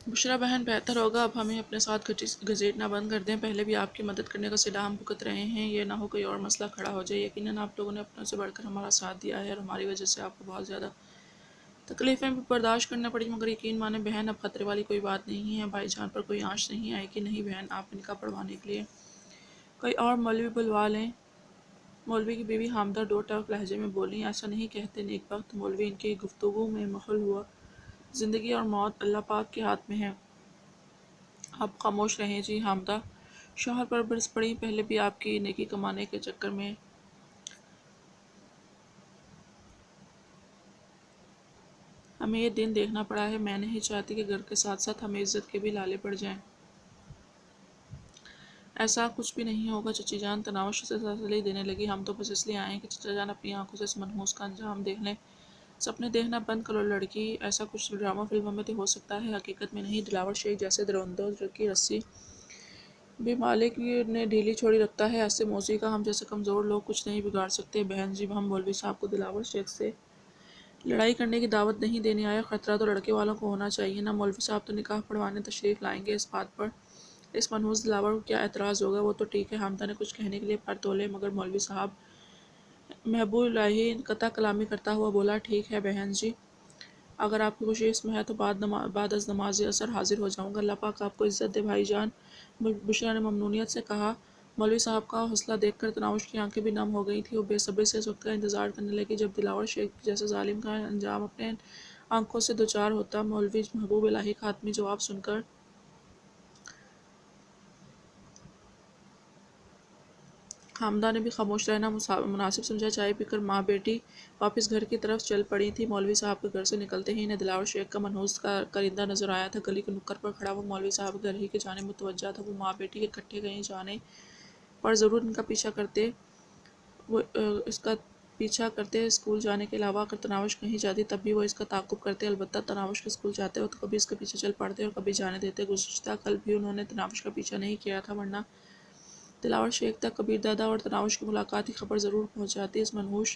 بشریٰ بہن بہتر ہوگا اب ہمیں اپنے ساتھ گھسیٹنا بند کر دیں، پہلے بھی آپ کی مدد کرنے کا صلہ ہم بھگت رہے ہیں، یہ نہ ہو کوئی اور مسئلہ کھڑا ہو جائے۔ یقیناً آپ لوگوں نے اپنوں سے بڑھ کر ہمارا ساتھ دیا ہے اور ہماری وجہ سے آپ کو بہت زیادہ تکلیفیں بھی برداشت کرنا پڑی، مگر یقین مانیں بہن اب خطرے والی کوئی بات نہیں ہے، بھائی جان پر کوئی آنچ نہیں آئے گی۔ نہیں بہن، آپ نکاح پڑھوانے کے لیے کوئی اور مولوی بلوا لیں۔ مولوی کی بیوی حامدہ ڈو ٹوک لہجے میں بولی، ایسا نہیں کہتے نیک بخت۔ مولوی ان کی گفتگو میں مخل ہوا، زندگی اور موت اللہ پاک کے ہاتھ میں ہے، آپ خاموش رہیں جی۔ حامدہ شوہر پر برس پڑی، پہلے بھی آپ کی نیکی کمانے کے چکر میں ہمیں یہ دن دیکھنا پڑا ہے، میں نہیں چاہتی کہ گھر کے ساتھ ساتھ ہمیں عزت کے بھی لالے پڑ جائیں۔ ایسا کچھ بھی نہیں ہوگا چچی جان، تناوش سے تسلی دینے لگی، ہم تو بس اس لیے آئے ہیں کہ چچا جان اپنی آنکھوں سے اس منحوس کا انجام دیکھ لیں۔ سپنے دیکھنا بند کرو لڑکی، ایسا کچھ ڈرامہ فلموں میں تو ہو سکتا ہے، حقیقت میں نہیں۔ دلاور شیخ جیسے درندوں کی رسی بھی مالک نے ڈھیلی چھوڑی رکھتا ہے، ایسے موذی کا ہم جیسے کمزور لوگ کچھ نہیں بگاڑ سکتے۔ بہن جی، ہم مولوی صاحب کو دلاور شیخ سے لڑائی کرنے کی دعوت نہیں دینے آئے، خطرہ تو لڑکے والوں کو ہونا چاہیے نا۔ مولوی صاحب تو نکاح پڑھوانے تشریف لائیں گے، اس بات پر اس منحوس دلاور کو کیا اعتراض ہوگا؟ وہ تو ٹھیک ہے، حامدہ نے کچھ کہنے کے لیے پر تولے، مگر مولوی صاحب محبوب الہی قطع کلامی کرتا ہوا بولا، ٹھیک ہے بہن جی، اگر آپ کی خوشی اس میں ہے تو بعد از نماز عصر حاضر ہو جاؤں گا، اللہ پاک آپ کو عزت دے بھائی جان۔ بشریٰ نے ممنونیت سے کہا۔ مولوی صاحب کا حوصلہ دیکھ کر تناوش کی آنکھیں بھی نم ہو گئی تھیں، وہ بے صبری سے اس وقت کا انتظار کرنے لگی جب دلاور شیخ جیسے ظالم کا انجام اپنے آنکھوں سے دوچار ہوتا۔ مولوی محبوب الہی کا حتمی جواب سن کر حامدہ نے بھی خاموش رہنا مناسب سمجھا، چائے پی کر ماں بیٹی واپس گھر کی طرف چل پڑی تھی۔ مولوی صاحب کے گھر سے نکلتے ہی انہیں دلاور شیخ کا منحوس کرندہ نظر آیا تھا، گلی کے نکڑ پر کھڑا وہ مولوی صاحب کے گھر ہی کی جانب متوجہ تھا۔ وہ ماں بیٹی کے اکٹھے کہیں جانے پر ضرور ان کا پیچھا کرتے، وہ اس کا پیچھا کرتے، اسکول جانے کے علاوہ اگر تناوش کہیں جاتی تب بھی وہ اس کا تعاقب کرتے، البتہ تناوش کے اسکول جاتے وقت کبھی اس کے پیچھے چل پڑتے اور کبھی جانے دیتے۔ گزشتہ کل بھی انہوں نے تناوش کا پیچھا نہیں کیا تھا، ورنہ دلاور شیخ تک کبیر دادا اور تناوش کی ملاقات کی خبر ضرور پہنچ جاتی۔ اس منحوس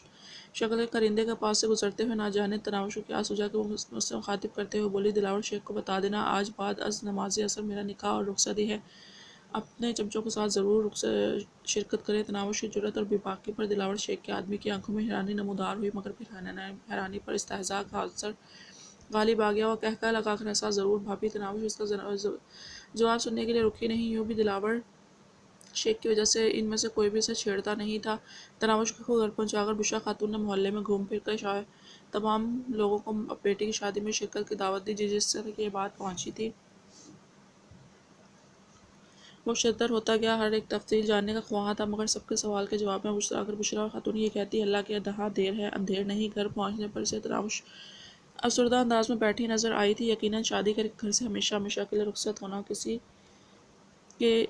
شکل کے کرندے کے پاس سے گزرتے ہوئے نہ جانے تناوش کو کیا سوجا کہ وہ مجھ سے مخاطب کرتے ہوئے بولی، دلاور شیخ کو بتا دینا آج بعد از نماز عصر میرا نکاح اور رخصتی ہے، اپنے چمچوں کے ساتھ ضرور شرکت کرے۔ تناوش کی جرأت اور بے باکی پر دلاور شیخ کے آدمی کی آنکھوں میں حیرانی نمودار ہوئی، مگر پھر حیرانی پر استہزاء کا عنصر غالب آ گیا، وہ کہکہا لگا کر ہنسا، ضرور بھابی۔ تناوش اس کا جواب سننے کے لیے رکی نہیں، یوں بھی دلاور شیخ کی وجہ سے ان میں سے کوئی بھی اسے چھیڑتا نہیں تھا۔ تناوش کو گھر پہنچا کر بشریٰ خاتون نے محلے میں گھوم پھر کر تمام لوگوں کو بیٹی کی شادی میں شرکت کی دعوت دی، جس سے یہ بات پہنچی تھی وہ مشتہر ہوتا گیا، ہر ایک تفصیل جاننے کا خواہاں تھا، مگر سب کے سوال کے جواب میں اگر بشریٰ خاتون یہ کہتی، اللہ کے دہاں دیر ہے اندھیر نہیں، گھر پہنچنے پر اسے تناوش افسردہ انداز میں بیٹھی نظر آئی تھی۔ یقیناً شادی کر کے گھر سے ہمیشہ ہمیشہ کے لیے رخصت ہونا کسی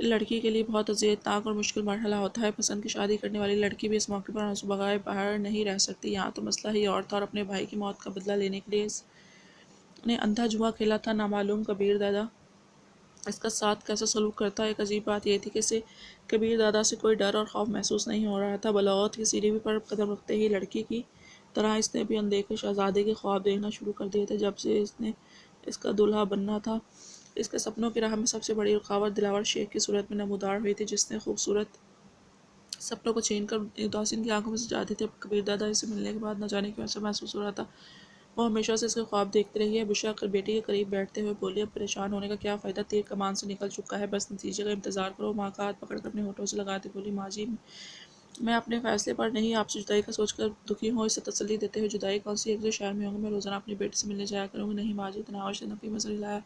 لڑکی کے لیے بہت اذیت ناک اور مشکل مرحلہ ہوتا ہے۔ پسند کی شادی کرنے والی لڑکی بھی اس موقع پر آنسو بہائے باہر نہیں رہ سکتی، یہاں تو مسئلہ ہی اور تھا، اور اپنے بھائی کی موت کا بدلہ لینے کے لیے اس نے اندھا جوا کھیلا تھا۔ نامعلوم کبیر دادا اس کا ساتھ کیسا سلوک کرتا؟ ایک عجیب بات یہ تھی کہ اسے کبیر دادا سے کوئی ڈر اور خوف محسوس نہیں ہو رہا تھا۔ بلوغت کی سیڑھی پر قدم رکھتے ہی لڑکی کی طرح اس نے بھی اندیکھے شہزادے کے خواب دیکھنا شروع کر دیے تھے۔ جب سے اس نے اس کا دولہا بننا تھا، اس کے سپنوں کی راہ میں سب سے بڑی رکاوٹ دلاور شیخ کی صورت میں نمودار ہوئی تھی، جس نے خوبصورت سپنوں کو چھین کر اداسین کی آنکھوں میں سجا دی تھی۔ اب کبیر دادا اسے ملنے کے بعد نہ جانے کیوں ایسا محسوس ہو رہا تھا، وہ ہمیشہ سے اس کے خواب دیکھتی رہی ہے۔ بشریٰ بیٹی کے قریب بیٹھتے ہوئے بولی، اب پریشان ہونے کا کیا فائدہ، تیر کمان سے نکل چکا ہے، بس نتیجے کا انتظار کرو۔ ماں کا ہاتھ پکڑ کر اپنے ہونٹوں سے لگاتی بولی، ماں جی، میں اپنے فیصلے پر نہیں، آپ سے جدائی کا سوچ کر دکھی ہوں۔ اسے تسلی دیتے ہوئے، جدائی کون سی، ایک جو شہر میں ہوں گے، میں روزانہ اپنی بیٹی سے ملنے جایا کروں گی۔ نہیں ماں جی، تناوش نے نفی میں سر ہلایا،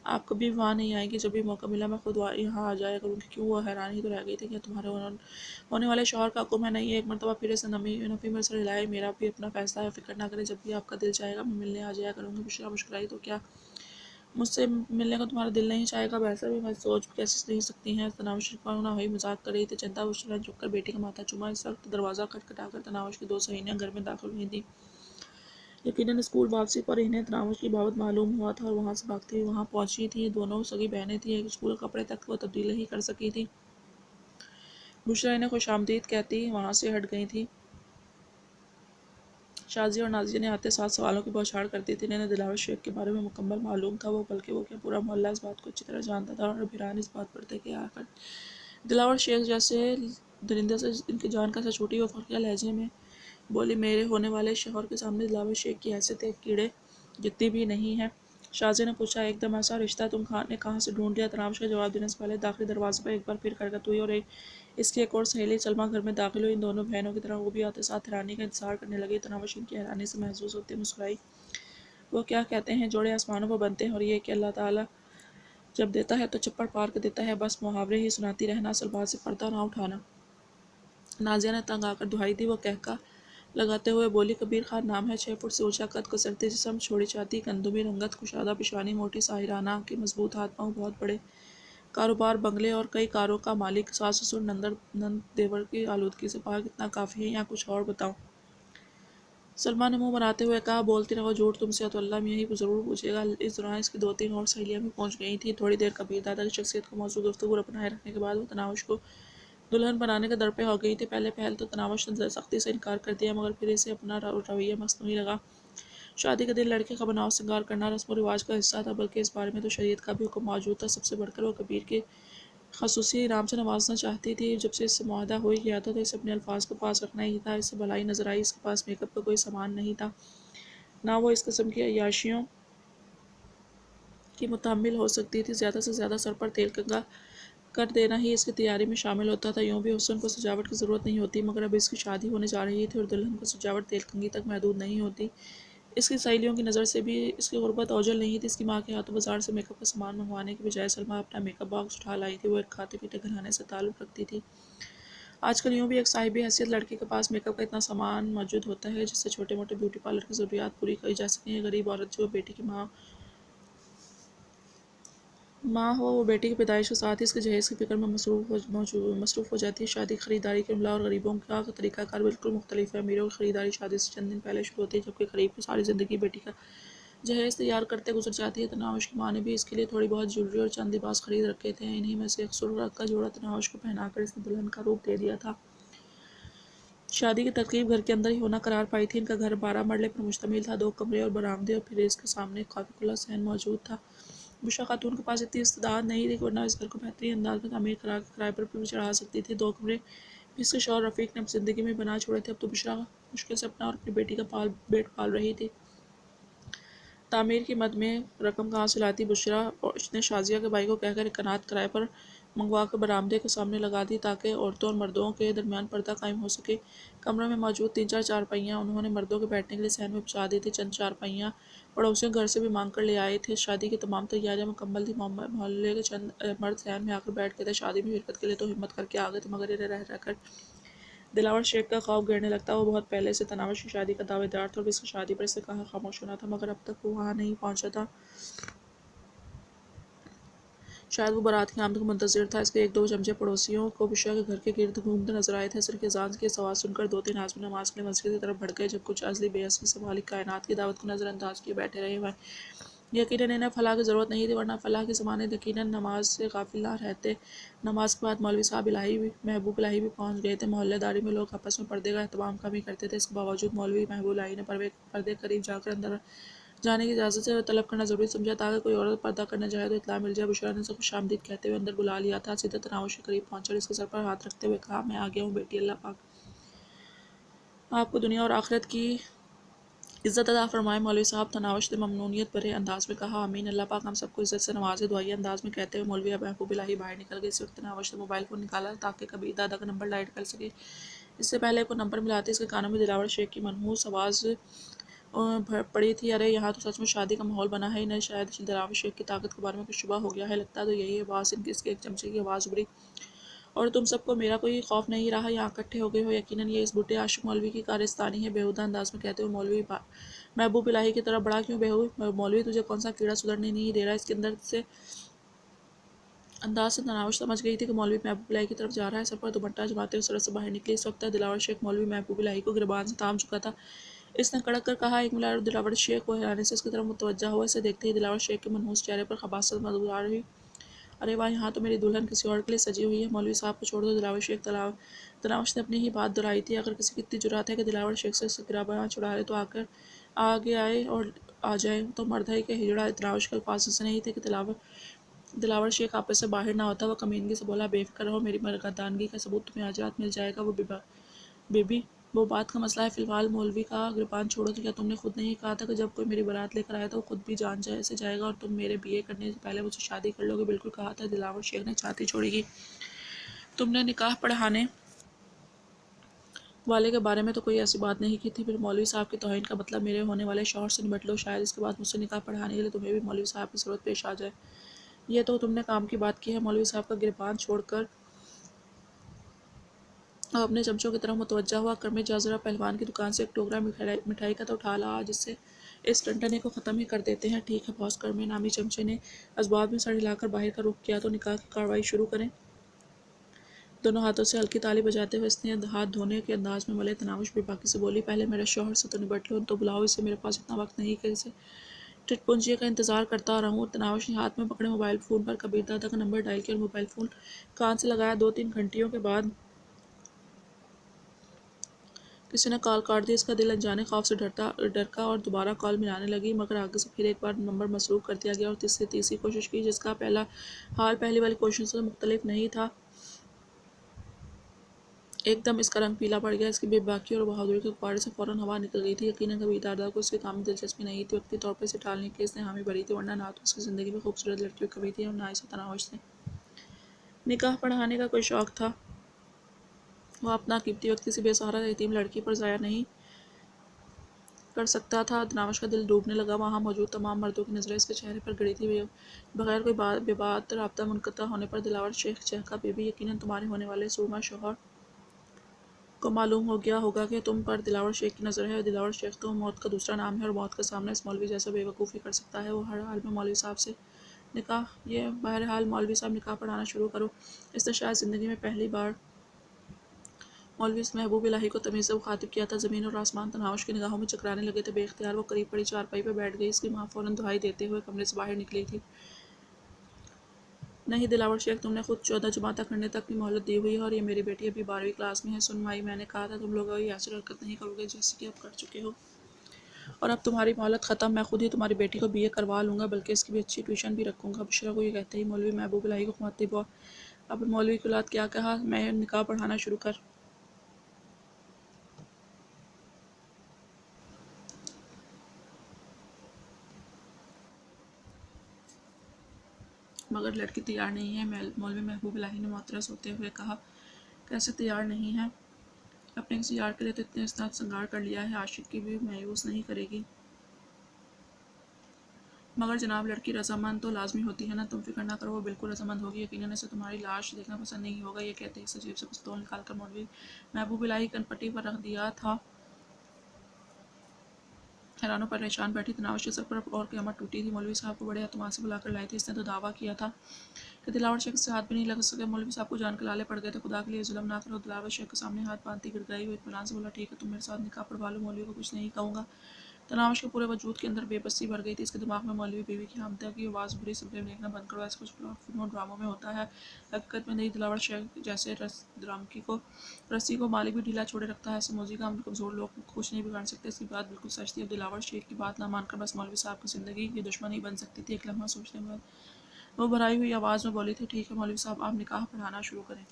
آپ کبھی وہاں نہیں آئیں گی، جب بھی موقع ملا میں خود یہاں آ جایا کروں گی۔ کیوں؟ وہ حیران ہی تو رہ گئی تھی، کیا تمہارے ہونے والے شوہر کا حکم ہے؟ نہیں، ایک مرتبہ پھر اسے نفی میں سر ہلایا، میرا بھی اپنا فیصلہ ہے، فکر نہ کریں، جب بھی آپ کا دل چاہے گا میں ملنے آ جایا کروں گی۔ بشریٰ مسکرائی، تو کیا مجھ سے ملنے کو تمہارا دل نہیں چاہے گا؟ ایسا بھی میں سوچ کیسے نہیں سکتی ہیں، تناوش شکوا نہ ہوئی، مذاق کر رہی تھی چندا۔ بشریٰ نے جھک کر بیٹی کا ماتھا چوما۔ اس وقت دروازہ کھٹکھٹا کر تناوش کی 2 سہیلیاں گھر میں داخل ہوئی تھیں۔ یقیناً اسکول واپسی پر انہیں تناوش کی بابت معلوم ہوا تھا اور وہاں سے بھاگتی ہوئی وہاں پہنچی تھیں۔ دونوں سگی بہنیں تھیں، ایک اسکول کے کپڑے تک وہ تبدیل نہیں کر سکی تھیں۔ بشریٰ انہیں خوش آمدید کہتی وہاں سے ہٹ گئی تھیں۔ شازیہ اور نازیہ نے آتے ساتھ سوالوں کی بوچھاڑ کر دی تھی۔ انہیں دلاور شیخ کے بارے میں مکمل معلوم تھا، وہ بلکہ وہ کیا پورا محلہ اس بات کو اچھی طرح جانتا تھا، اور ابھران اس بات پر تھے کہ آخر دلاور شیخ جیسے درندے سے ان کی جان کیسے چھوٹی۔ وہ فقیہ لہجے میں بولی، میرے ہونے والے شوہر کے سامنے دلاور شیخ کی حیثیت ایک کیڑے جتنی بھی نہیں ہے۔ شازیہ نے پوچھا، ایک دم ایسا رشتہ تم نے کہاں سے ڈھونڈ لیا؟ تناوش کا جواب دینے سے پہلے داخلی دروازے پر ایک بار پھر حرکت ہوئی اور اس کی ایک اور سہیلی سلمیٰ گھر میں داخل ہوئی۔ ان دونوں بہنوں کی طرح وہ بھی آتے ساتھ حیرانی کا انتظار کرنے لگی۔ تناوش ان کی حیرانی سے محظوظ ہوتے مسکرائی۔ وہ کیا کہتے ہیں، جوڑے آسمانوں پر بنتے ہیں، اور یہ کہ اللہ تعالیٰ جب دیتا ہے تو چپڑ پار کے دیتا ہے، بس محاورے ہی سناتی رہنا، اصل بات سے پردہ نہ اٹھانا۔ نازیہ نے تنگ آ کر دہائی دی۔ وہ قہقہ لگاتے ہوئے بولی، کبیر خان نام ہے، 6 فٹ سے اونچا قد، کسرتی جسم، چھوڑی چھاتی، گندمی رنگت، کشادہ پیشانی، موٹی ساحرانہ آنکھیں، مضبوط ہاتھ پاؤں، بہت بڑے کاروبار، بنگلے اور کئی کاروں کا مالک، ساس سسر نند دیور کی آلودگی سے پاک، اتنا کافی ہے، یا کچھ اور بتاؤں؟ سلمیٰ نے منہ بناتے ہوئے کہا، بولتی رہو، جھوٹ تم سے تو اللہ یہی ضرور پوچھے گا۔ اس دوران اس کی 2-3 اور سہیلیاں بھی پہنچ گئی تھیں۔ تھوڑی دیر کبیر دادا کی شخصیت کو موضوع گفتگو بنائے رکھنے کے بعد وہ تناوش کو دلہن بنانے کے در پہ ہو گئی تھی۔ پہلے پہل تو تناوش نے سختی سے انکار کر دیا، مگر پھر اسے اپنا رویہ مصنوعی لگا۔ شادی کے دن لڑکے کا بناؤ سنگار کرنا رسم و رواج کا حصہ تھا، بلکہ اس بارے میں تو شریعت کا بھی حکم موجود تھا۔ سب سے بڑھ کر وہ کبیر کے خصوصی انعام سے نوازنا چاہتی تھی۔ جب سے اس سے معاہدہ ہو گیا تھا تو اسے اپنے الفاظ کو پاس رکھنا ہی تھا۔ اس سے بھلائی نظر آئی، اس کے پاس میک اپ کا کوئی سامان نہیں تھا، نہ وہ اس قسم کی عیاشیوں کی متحمل ہو سکتی تھی۔ زیادہ سے زیادہ سر پر تیل کنگھا کر دینا ہی اس کی تیاری میں شامل ہوتا تھا۔ یوں بھی حسن کو سجاوٹ کی ضرورت نہیں ہوتی، مگر اب اس کی شادی ہونے جا رہی تھی اور دلہن کو سجاوٹ تیل کنگھی تک محدود نہیں ہوتی۔ اس کی سہیلیوں کی نظر سے بھی اس کی غربت اوجھل نہیں تھی۔ اس کی ماں کے ہاتھوں بازار سے میک اپ کا سامان منگوانے کی بجائے سلمیٰ اپنا میک اپ باکس اٹھا لائی تھی۔ وہ ایک کھاتے پیتے گھرانے سے تعلق رکھتی تھی۔ آج کل یوں بھی ایک صاحب حیثیت لڑکی کے پاس میک اپ کا اتنا سامان موجود ہوتا ہے جس سے چھوٹے موٹے بیوٹی پارلر کی ضروریات پوری کی جا سکیں۔ یہ غریب عورت جو بیٹی کی ماں ہو، وہ بیٹی کی پیدائش کے ساتھ ہی اس کے جہیز کی فکر میں مصروف ہو جاتی ہے۔ شادی کی خریداری کے عملہ اور غریبوں کا طریقہ کار بالکل مختلف ہے۔ امیروں کی خریداری شادی سے چند دن پہلے شروع ہوتی ہے، جبکہ غریب کی ساری زندگی بیٹی کا جہیز تیار کرتے گزر جاتی ہے۔ تناوش کی ماں نے بھی اس کے لیے تھوڑی بہت جیولری اور چند لباس خرید رکھے تھے۔ انہی میں سے ایک سرخ رنگ کا جوڑا تناوش کو پہنا کر اس نے دلہن کا روپ دے دیا تھا۔ شادی کی تقریب گھر کے اندر ہی ہونا قرار پائی تھی۔ ان کا گھر 12 مرلے پر مشتمل تھا، 2 کمرے اور برآمدے، اور پھر اس کے سامنے ایک کافی کھلا صحن موجود تھا۔ بشریٰ خاتون کے پاس اتنی استطاعت نہیں تھی، ورنہ اس گھر کو بہترین انداز میں تعمیر کرا کے کرائے پر بھی چڑھا سکتی تھی۔ 2 کمرے بھی اس کے شوہر رفیق نے زندگی میں بنا چھوڑے تھے۔ اب تو بشریٰ مشکل سے اپنا اور اپنی بیٹی کا پیٹ پال رہی تھی۔ تعمیر کی مد میں رقم کہاں سے لاتی؟ بشریٰ نے شازیہ کے بھائی کو کہہ کر ایک کنات کرائے پر منگوا کر برآمدے کے سامنے لگا دی تاکہ عورتوں اور مردوں کے درمیان پردہ قائم ہو سکے۔ کمرے میں موجود 3-4 چارپائیاں انہوں نے مردوں کے بیٹھنے کے لیے صحن میں بچھا دی تھیں۔ چند چارپائیاں پڑوسیوں کے گھر سے بھی مانگ کر لے آئے تھے۔ شادی کی تمام تیاریاں مکمل تھیں۔ محلے کے چند مرد صحن میں آ کر بیٹھ گئے تھے۔ شادی میں شرکت کے لیے تو ہمت کر کے آ گئے تھے، مگر انہیں رہ کر دلاور شیخ کا خوف گھیرنے لگتا۔ وہ بہت پہلے سے تناوش کی شادی کا دعویدار تھا، اور اب اس کی شادی پر اسے کہاں خاموش ہونا تھا، مگر اب تک وہ وہاں نہیں پہنچا تھا۔ شاید وہ بارات کی آمد کا منتظر تھا۔ اس کے 1-2 چمچے پڑوسیوں کو بشریٰ کے گھر کے گرد گھومتے نظر آئے تھے۔ عصر کی اذان کی آواز سن کر 2-3 آدمی نماز کے لیے مسجد کی طرف بڑھ گئے، جب کچھ عزلی بے اصلی سے مالک کائنات کی دعوت کو نظر انداز کیے بیٹھے رہے ہوئے۔ یقیناً انہیں فلاح کی ضرورت نہیں تھی، ورنہ فلاح کے زمانے یقیناً نماز سے غافل نہ رہتے۔ نماز کے بعد مولوی صاحب محبوب الہی بھی پہنچ گئے تھے۔ محلہ داری میں لوگ آپس میں پردے کا اہتمام کم ہی کرتے تھے۔ اس کے باوجود مولوی محبوب الہی نے پردے قریب جا کر اندر جانے کی اجازت سے طلب کرنا ضروری سمجھا تاکہ کوئی عورت پردہ کرنے جائے تو اطلاع مل جائے۔ بشریٰ نے اسے خوش آمدید کہتے ہوئے اندر بلا لیا تھا۔ سیدھا تناوش کے قریب پہنچا اور اس کے سر پر ہاتھ رکھتے ہوئے کہا، میں آ گیا ہوں بیٹی، اللہ پاک آپ کو دنیا اور آخرت کی عزت عطا فرمائے۔ مولوی صاحب، تناوش نے ممنونیت بھرے انداز میں کہا، آمین، اللہ پاک ہم سب کو عزت سے نوازے۔ دعائیہ انداز میں کہتے ہوئے مولوی محبوب الہی باہر نکل گئے۔ اس وقت تناوش نے موبائل فون نکالا تاکہ کبیر دادا کا نمبر ڈائل کر سکے۔ اس سے پہلے کوئی نمبر ملاتے اس کے کانوں میں دلاور شیخ کی منحوس آواز پڑی تھی، ارے یہاں تو سچ میں شادی کا ماحول بنا ہے۔ انہیں شاید دلاور شیخ کی طاقت کے بارے میں کچھ شبہ ہو گیا ہے، لگتا تو یہی ہے۔ باس ان کی اس کے ایک چمچے کی آواز ابھری، اور تم سب کو میرا کوئی خوف نہیں رہا، یہاں اکٹھے ہو گئے ہو، یقیناً یہ اس بڈھے عاشق مولوی کی کارستانی ہے۔ بےہودہ انداز میں کہتے ہوئے مولوی محبوب الہی کی طرف بڑھا، کیوں مولوی تجھے کون سا کیڑا سدھرنے نہیں دے رہا؟ اس کے انداز سے تناوش سمجھ گئی تھی کہ مولوی محبوب الہی کی طرف جا رہا ہے۔ سر پر دوپٹہ جماتے ہوئے سرت سے باہر نکلی۔ اس وقت دلاور شیخ مولوی محبوب الہی کو گریبان سے تھام چکا تھا۔ اس نے کڑک کر کہا، ایک منٹ۔ دلاور شیخ وہ حیرانی سے اس کی طرف متوجہ ہوا۔ اسے دیکھتے ہی دلاور شیخ کے منحوس چہرے پر خباثت مرور ہوئی۔ ارے واہ، یہاں تو میری دلہن کسی اور کے لیے سجی ہوئی ہے۔ مولوی صاحب کو چھوڑ دو، دلاور شیخ تناوش نے اپنی ہی بات دہرائی تھی۔ اگر کسی کی اتنی جرأت ہے کہ دلاور شیخ سے گراباں چھڑا لے تو آگے آئے اور آ جائے۔ تو مرد ہے کہ ہجڑا تناوش کے الفاظ سے نہیں تھے کہ دلاور شیخ آپس سے باہر نہ ہوتا۔ وہ کمینگی سے بولا، بے فکر رہو، میری گردانگی کا ثبوت تمہیں آج رات مل جائے گا۔ بی بی وہ بات کا مسئلہ ہے، فی الحال مولوی کا گریبان چھوڑو۔ تو کیا تم نے خود نہیں کہا تھا کہ جب کوئی میری بارات لے کر آئے تو وہ خود بھی جان سے جائے گا اور تم میرے BA کرنے سے پہلے مجھ سے شادی کر لو گے؟ بالکل کہا تھا۔ دلاور شیخ نے چھاتی چھوڑی کی۔ تم نے نکاح پڑھانے والے کے بارے میں تو کوئی ایسی بات نہیں کی تھی۔ پھر مولوی صاحب کی توہین کا مطلب میرے ہونے والے شوہر سے نمٹ لو، شاید اس کے بعد مجھ سے نکاح پڑھانے کے لیے تمہیں بھی مولوی صاحب کی ضرورت پیش آ جائے۔ یہ تو تم نے کام کی بات کی ہے۔ مولوی صاحب کا گریبان چھوڑ کر اب اپنے چمچوں کی طرف متوجہ ہوا۔ کرمے جا ذرا پہلوان کی دکان سے ایک ٹوکرا مٹھائی کا تو اٹھا لا، آج اس ٹنٹنے کو ختم ہی کر دیتے ہیں۔ ٹھیک ہے باس۔ کرمے نامی چمچے نے اسباب میں سر ہلا کر باہر کا رخ کیا۔ تو نکاح کی کارروائی شروع کریں۔ دونوں ہاتھوں سے ہلکی تالی بجاتے ہوئے اس نے ہاتھ دھونے کے انداز میں ملے تناوش بے باکی سے بولی، پہلے میرے شوہر سے تو نبٹ لو، تو بلاؤ اسے، میرے پاس اتنا وقت نہیں کہ اسے ٹٹ پونجیے کا انتظار کرتا رہوں۔ تناوش نے ہاتھ میں پکڑے موبائل فون پر کبیر دادا کا نمبر ڈائل کیا اور موبائل فون کان سے لگایا۔ 2-3 گھنٹیوں کے بعد کسی نے کال کاٹ دی۔ اس کا دل انجانے خوف سے ڈرکا اور دوبارہ کال ملانے لگی، مگر آگے سے پھر ایک بار نمبر مسروق کر دیا گیا اور تیسری کوشش کی، جس کا حال پہلی والی کوششوں سے مختلف نہیں تھا۔ ایک دم اس کا رنگ پیلا پڑ گیا۔ اس کی بے باکی اور بہادری کے غبارے سے فوراً ہوا نکل گئی تھی۔ یقیناً کبیر دادا کو اس کے کام میں دلچسپی نہیں تھی۔ وقتی طور پر اسے ٹالنے کے اس نے حامی بھری تھی، ورنہ نہ تو اس کی زندگی میں خوبصورت لڑکیوں کی کمی تھی اور نہ اسے تناوش سے نکاح پڑھانے کا کوئی شوق تھا۔ وہ اپنا قیمتی وقت کسی بے سہارا یتیم لڑکی پر ضائع نہیں کر سکتا تھا۔ تناوش کا دل ڈوبنے لگا۔ وہاں موجود تمام مردوں کی نظریں اس کے چہرے پر گڑی تھی۔ بغیر کوئی بے بات رابطہ منقطع ہونے پر دلاور شیخ چہکا، بے بی، یقیناً تمہارے ہونے والے سورما شوہر کو معلوم ہو گیا ہوگا کہ تم پر دلاور شیخ کی نظر ہے۔ دلاور شیخ تو موت کا دوسرا نام ہے اور موت کا سامنا اس مولوی جیسا بے وقوف ہی کر سکتا ہے۔ وہ ہر حال میں مولوی صاحب سے بہرحال مولوی صاحب نکاح پڑھانا شروع کرو۔ اس نے شاید زندگی میں پہلی بار مولوی محبوب الہی کو تمیز سے مخاطب کیا تھا۔ زمین اور آسمان تناوش کی نگاہوں میں چکرانے لگے تھے۔ بے اختیار وہ قریب پڑی چارپائی پہ بیٹھ گئی۔ اس کی ماں فوراً دہائی دیتے ہوئے کمرے سے باہر نکلی تھی۔ نہیں دلاور شیخ، تم نے خود 14 جماعتہ کرنے تک کی مہلت دی ہوئی ہے اور یہ میری بیٹی ابھی 12ویں کلاس میں ہے۔ سن مائی، میں نے کہا تھا تم لوگ ابھی ایسی حرکت نہیں کرو گے جیسی کہ اب کر چکے ہو، اور اب تمہاری مہلت ختم۔ میں خود ہی تمہاری بیٹی کو BA کروا لوں گا، بلکہ اس کی بھی اچھی ٹیوشن بھی رکھوں گا۔ بشریٰ کو یہ کہتے ہی مولوی محبوب الہی کو مخاطب ہوا، اب مولوی کی اولاد کیا کہا، میں نکاح پڑھانا شروع کر مگر لڑکی تیار نہیں ہے۔ مولوی محبوب الہی نے معترض ہوتے ہوئے کہا، کیسے تیار نہیں ہے؟ اپنے کسی یار کے لیے تو اتنے اسناد سنگار کر لیا ہے، عاشق کی بھی مایوس نہیں کرے گی۔ مگر جناب لڑکی رضامند تو لازمی ہوتی ہے نا؟ تم فکر نہ کرو، وہ بالکل رضامند ہوگی۔ یقیناً اسے تمہاری لاش دیکھنا پسند نہیں ہوگا۔ یہ کہتے ہی اس جیب سے پستول نکال کر مولوی محبوب الہی کنپٹی پر رکھ دیا تھا۔ حیران و پریشان بیٹھی تناوش کے سر پر اور قیامت ٹوٹی تھی۔ مولوی صاحب کو بڑے اعتماد سے بلا کر لائی تھی۔ اس نے تو دعویٰ کیا تھا کہ دلاور شیخ سے ہاتھ بھی نہیں لگ سکے۔ مولوی صاحب کو جان کے لالے پڑ گئے تھے۔ خدا کے لیے ظلم نہ کرو۔ دلاور شیخ کے سامنے ہاتھ باندھتی گڑگڑائی ہوئی اطمینان سے بولا، ٹھیک ہے، تم میرے ساتھ نکاح پڑھوا لو، مولوی کو کچھ نہیں کہوں گا۔ تناوش کے پورے وجود کے اندر بے بسی بھر گئی تھی۔ اس کے دماغ میں مولوی بیوی کی حامدہ کی آواز بری سے دیکھنا بند کرو، ایسا کچھ پلاٹ فلموں ڈراموں میں ہوتا ہے، حقیقت میں نہیں۔ دلاور شیخ جیسے رسی کو مالک بھی ڈھیلا چھوڑے رکھتا ہے، ایسے موذی کام کمزور لوگ کچھ نہیں بگاڑ سکتے۔ اس کی بات بالکل سچ تھی۔ اب دلاور شیخ کی بات نہ مان کر بس مولوی صاحب کی زندگی کی دشمن ہی بن سکتی تھی۔ ایک لمحہ سوچنے کے بعد وہ بھرائی ہوئی آواز میں بولی تھی، ٹھیک ہے مولوی صاحب، آپ نکاح پڑھانا شروع کریں۔